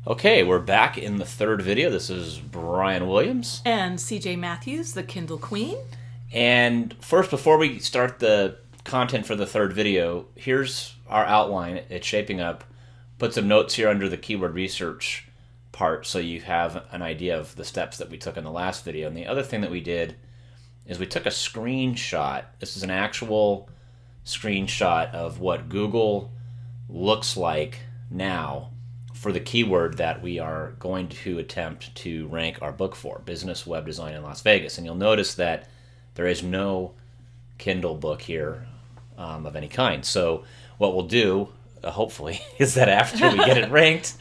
Okay, we're back in the third video. This is Brian Williams. And CJ Matthews, the Kindle Queen. And first, before we start the content for the third video, here's our outline. It's shaping up. Put some notes here under the keyword research part so you have an idea of the steps that we took in the last video. And the other thing that we did is we took a screenshot. This is an actual screenshot of what Google looks like now for the keyword that we are going to attempt to rank our book for, Business Web Design in Las Vegas. And you'll notice that there is no Kindle book here of any kind. So what we'll do, hopefully, is that after we get it ranked,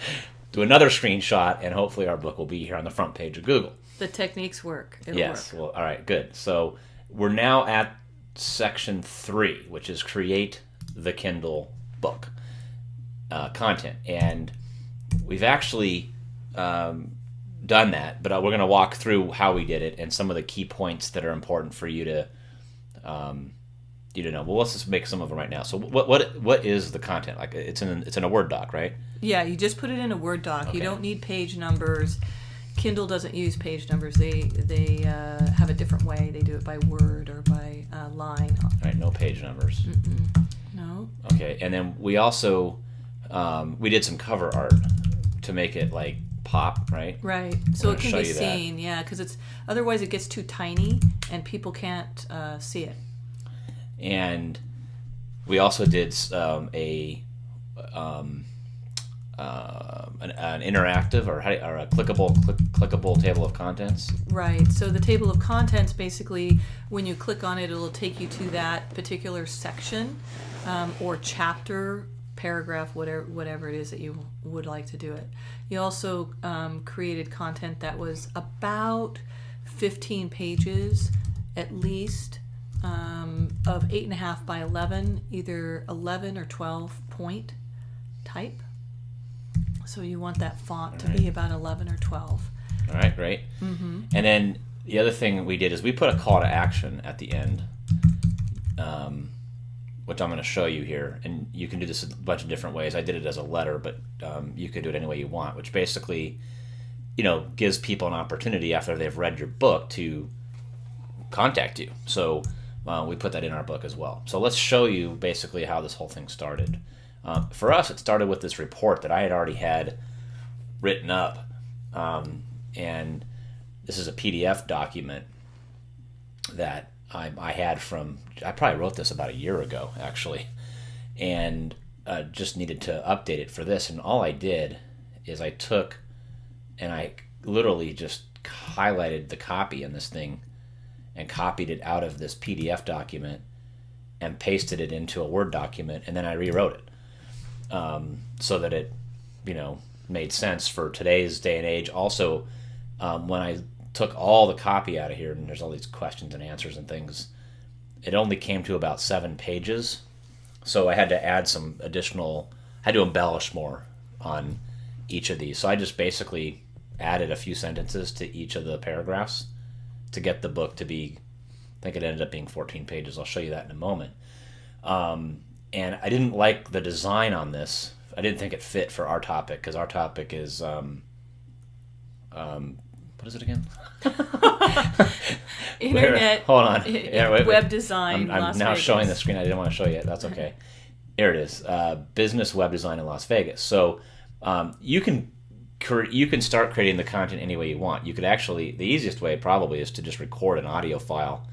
do another screenshot, and hopefully our book will be here on the front page of Google. The techniques work. It'll yes. work. Well, all right, good. So we're now at section 3, which is create the Kindle book content. And we've actually done that, but we're going to walk through how we did it and some of the key points that are important for you to know. Well, let's just make some of them right now. So what is the content? Like it's in a Word doc, right? Yeah, you just put it in a Word doc. Okay. You don't need page numbers. Kindle doesn't use page numbers. They have a different way. They do it by word or by line. All right, no page numbers. No. Okay, and then we also we did some cover art to make it like pop, right? Right. So it can be show you seen, yeah, because otherwise it gets too tiny and people can't see it. And we also did an interactive or a clickable table of contents. Right. So the table of contents, basically, when you click on it, it'll take you to that particular section or chapter, paragraph, whatever it is that you would like to do it. You also created content that was about 15 pages at least, of 8.5 by 11, either 11 or 12 point type. So you want that font to be about 11 or 12. All right, great. Mm-hmm. And then the other thing we did is we put a call to action at the end, which I'm going to show you here. And you can do this a bunch of different ways. I did it as a letter, but you could do it any way you want, which basically, gives people an opportunity after they've read your book to contact you. So we put that in our book as well. So let's show you basically how this whole thing started. For us, it started with this report that I had already had written up, and this is a PDF document that I had I probably wrote this about a year ago, actually, and just needed to update it for this. And all I did is I took and I literally just highlighted the copy in this thing and copied it out of this PDF document and pasted it into a Word document, and then I rewrote it. So that it, made sense for today's day and age. Also, when I took all the copy out of here, and there's all these questions and answers and things, it only came to about 7 pages. So I had to add some had to embellish more on each of these. So I just basically added a few sentences to each of the paragraphs to get the book to be, I think it ended up being 14 pages. I'll show you that in a moment. And I didn't like the design on this. I didn't think it fit for our topic, because our topic is, what is it again? Internet. Hold on. Yeah, wait. Web design. I'm Las now Vegas. showing the screen. I didn't want to show you it. That's okay. Here it is. Business Web Design in Las Vegas. So you can start creating the content any way you want. You could actually, the easiest way probably is to just record an audio file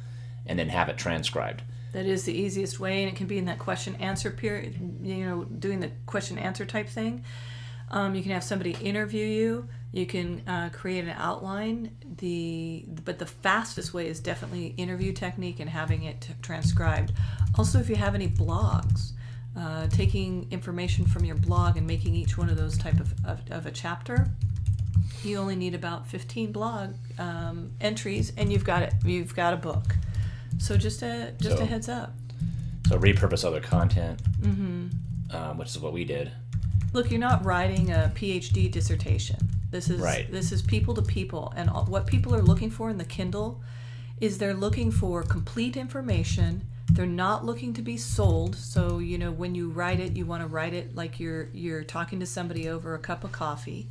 and then have it transcribed. That is the easiest way, and it can be in that question-answer period, doing the question-answer type thing. You can have somebody interview you. You can create an outline. But the fastest way is definitely interview technique and having it transcribed. Also, if you have any blogs, taking information from your blog and making each one of those type of a chapter, you only need about 15 blog entries, and you've got a book. So just a heads up. So repurpose other content, which is what we did. Look, you're not writing a PhD dissertation. This is people to people, and what people are looking for in the Kindle is they're looking for complete information. They're not looking to be sold. So when you write it, you want to write it like you're talking to somebody over a cup of coffee,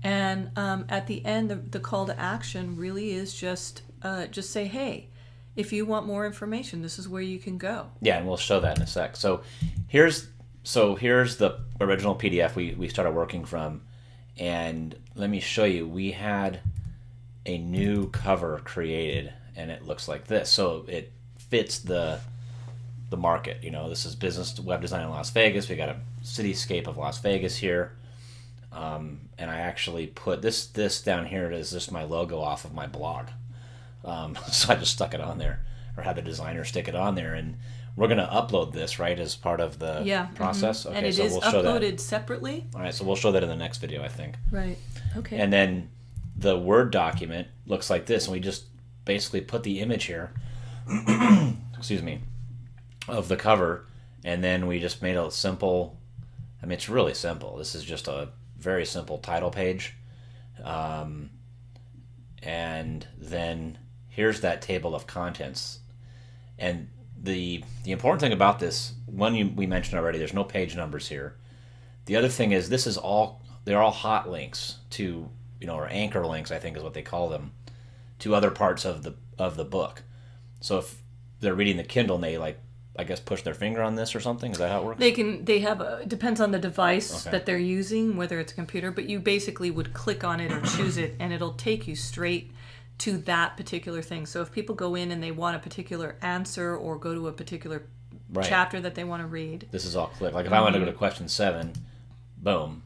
And at the end, the call to action really is just say, hey, if you want more information, this is where you can go. Yeah, and we'll show that in a sec. So here's the original PDF we started working from, and let me show you. We had a new cover created, and it looks like this. So it fits the market. You know, this is business web design in Las Vegas. We got a cityscape of Las Vegas here. And I actually put this down here as just my logo off of my blog. So I just stuck it on there, or had the designer stick it on there, and we're going to upload this, right, as part of the process. Okay, and it is uploaded separately. All right, so we'll show that in the next video, I think. Right. Okay. And then the Word document looks like this, and we just basically put the image here, excuse me, of the cover, and then we just made a simple. I mean, it's really simple. This is just a very simple title page, and then here's that table of contents. And the important thing about this, one we mentioned already, there's no page numbers here. The other thing is they're all hot links to, or anchor links, I think is what they call them, to other parts of the book. So if they're reading the Kindle and they I guess push their finger on this or something? Is that how it works? It depends on the device that they're using, whether it's a computer, but you basically would click on it or choose it, and it'll take you straight to that particular thing. So if people go in and they want a particular answer or go to a particular chapter that they want to read. This is all click. Like if I want to go to question 7, boom,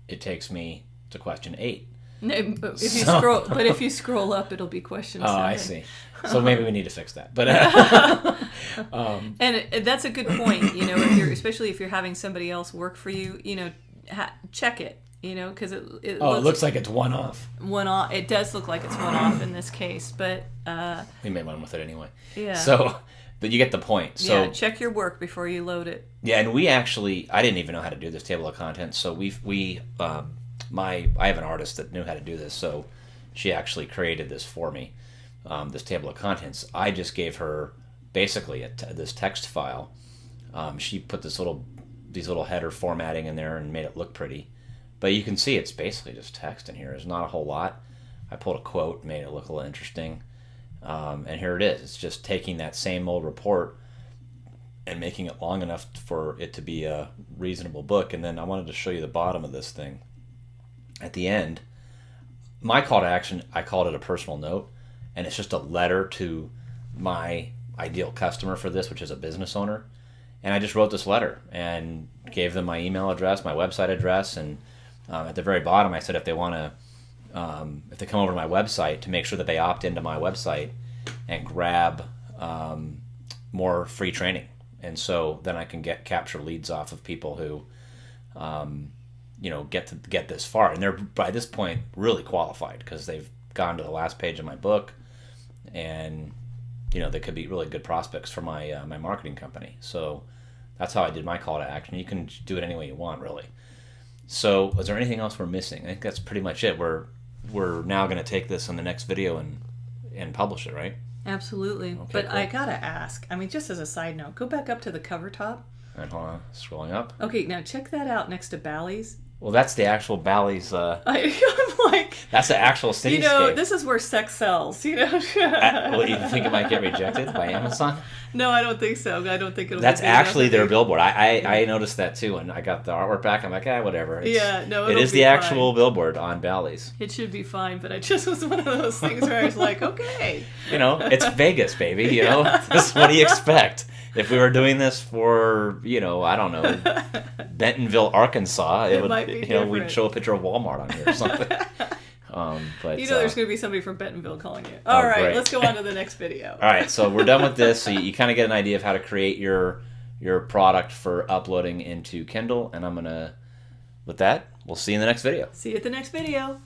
it takes me to question 8. No, if you scroll up, it'll be question 7. Oh, I see. So maybe we need to fix that. But and that's a good point. Especially if you're having somebody else work for you, check it. Because it looks like it's one off. It does look like it's one off in this case, but we made one with it anyway. Yeah. So, but you get the point. So yeah, check your work before you load it. Yeah, and I didn't even know how to do this table of contents. So I have an artist that knew how to do this, so she actually created this for me, this table of contents. I just gave her basically this text file. She put these little header formatting in there and made it look pretty, but you can see it's basically just text in here. There's not a whole lot. I pulled a quote, made it look a little interesting, and here it is. It's just taking that same old report and making it long enough for it to be a reasonable book. And then I wanted to show you the bottom of this thing. At the end, my call to action, I called it a personal note, and it's just a letter to my ideal customer for this, which is a business owner. And I just wrote this letter and gave them my email address, my website address, and at the very bottom I said if they want to, if they come over to my website, to make sure that they opt into my website and grab more free training. And so then I can capture leads off of people who get this far, and they're by this point really qualified because they've gone to the last page of my book, and they could be really good prospects for my my marketing company. So that's how I did my call to action. You can do it any way you want, really. So is there anything else we're missing? I think that's pretty much it. We're now going to take this in the next video and publish it, right? Absolutely. Okay, but cool. I gotta ask, just as a side note, go back up to the cover top. All right, hold on, scrolling up. Okay, now check that out next to Bally's. Well, that's the actual Bally's. I'm like, that's the actual cityscape. This is where sex sells. Well, you think it might get rejected by Amazon? No, I don't think so. I don't think it'll. That's actually their billboard. I noticed that too, and I got the artwork back. I'm like, whatever. It is the actual billboard on Bally's. It should be fine, but it just was one of those things where I was like, okay. It's Vegas, baby. What do you expect? If we were doing this for, I don't know, Bentonville, Arkansas, it would, we'd show a picture of Walmart on here or something. But there's going to be somebody from Bentonville calling you. All right, great. Let's go on to the next video. All right, so we're done with this. So you kind of get an idea of how to create your product for uploading into Kindle. And with that, we'll see you in the next video. See you at the next video.